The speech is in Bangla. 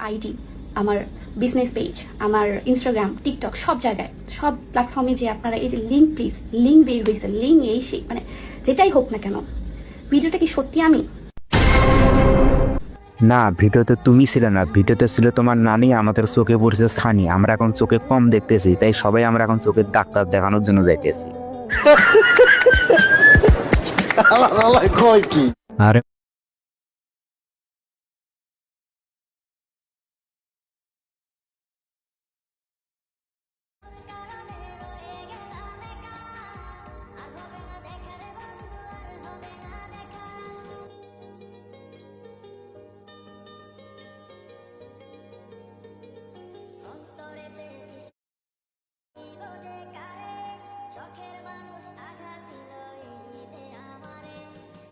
আইডি, আমার বিজনেস পেজ, আমার ইনস্টাগ্রাম, টিকটক, সব জায়গায়, সব প্ল্যাটফর্মে যে আপনারা এই যে লিঙ্ক, প্লিজ লিঙ্ক বের হয়েছে, লিঙ্ক এই সেই মানে যেটাই হোক না কেন, ভিডিওটা কি সত্যি আমি? না, ভিডিওতে তুমি ছিলে না, ভিডিওতে ছিল তোমার নানি। আমাদের চোখে পড়ছে ছানি। আমরা এখন চোখে কম দেখতেছি, তাই সবাই আমরা এখন চোখের ডাক্তার দেখানোর জন্য যাইতেছি। কয় কি আরে